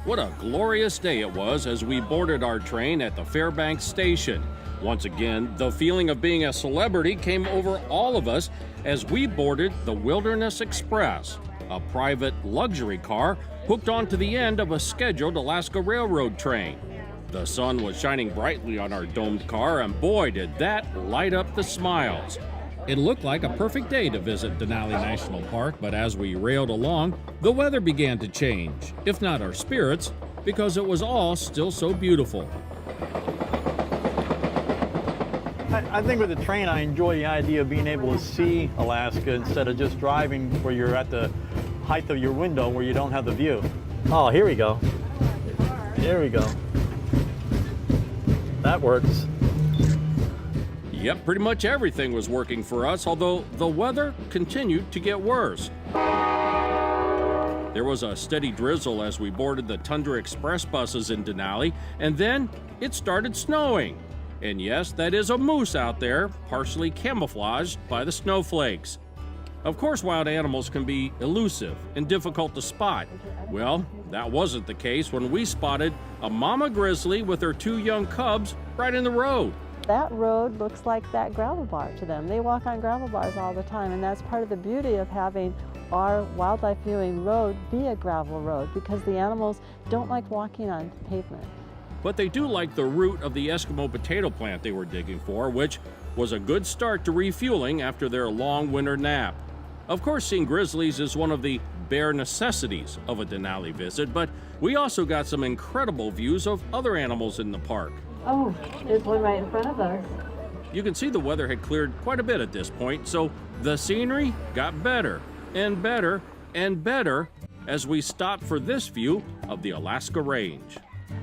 What a glorious day it was as we boarded our train at the Fairbanks station. Once again, the feeling of being a celebrity came over all of us as we boarded the Wilderness Express, a private luxury car hooked onto the end of a scheduled Alaska Railroad train. The sun was shining brightly on our domed car, and boy, did that light up the smiles. It looked like a perfect day to visit Denali National Park, but as we railed along, the weather began to change, if not our spirits, because it was all still so beautiful. I think with the train, I enjoy the idea of being able to see Alaska instead of just driving where you're at the height of your window where you don't have the view. Oh, here we go. Here we go. That works. Yep, pretty much everything was working for us, although the weather continued to get worse. There was a steady drizzle as we boarded the Tundra Express buses in Denali, and then it started snowing. And yes, that is a moose out there, partially camouflaged by the snowflakes. Of course, wild animals can be elusive and difficult to spot. Well, that wasn't the case when we spotted a mama grizzly with her 2 young cubs right in the road. That road looks like that gravel bar to them. They walk on gravel bars all the time, and that's part of the beauty of having our wildlife viewing road be a gravel road, because the animals don't like walking on pavement. But they do like the root of the Eskimo potato plant they were digging for, which was a good start to refueling after their long winter nap. Of course, seeing grizzlies is one of the bare necessities of a Denali visit, but we also got some incredible views of other animals in the park. Oh, there's one right in front of us. You can see the weather had cleared quite a bit at this point, so the scenery got better and better and better as we stopped for this view of the Alaska Range.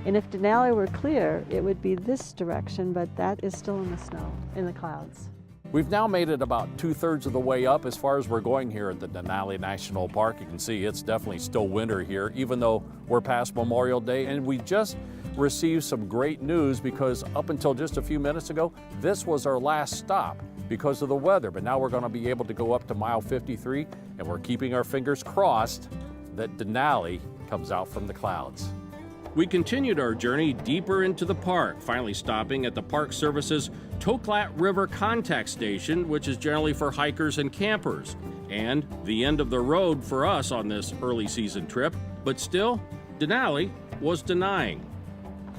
And if Denali were clear, it would be this direction, but that is still in the snow, in the clouds. We've now made it about 2/3 of the way up as far as we're going here at the Denali National Park. You can see it's definitely still winter here, even though we're past Memorial Day, and we just received some great news because up until just a few minutes ago, this was our last stop because of the weather. But now we're going to be able to go up to mile 53, and we're keeping our fingers crossed that Denali comes out from the clouds. We continued our journey deeper into the park, finally stopping at the Park Service's Toklat River Contact Station, which is generally for hikers and campers, and the end of the road for us on this early season trip. But still, Denali was denying.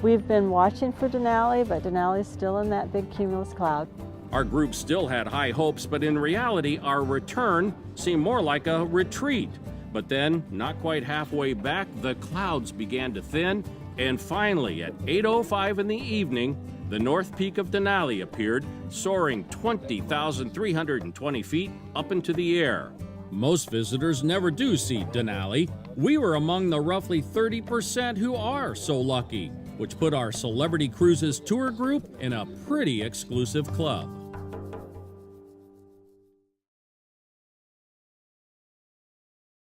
We've been watching for Denali, but Denali's still in that big cumulus cloud. Our group still had high hopes, but in reality, our return seemed more like a retreat. But then, not quite halfway back, the clouds began to thin, and finally, at 8:05 in the evening, the north peak of Denali appeared, soaring 20,320 feet up into the air. Most visitors never do see Denali. We were among the roughly 30% who are so lucky, which put our Celebrity Cruises tour group in a pretty exclusive club.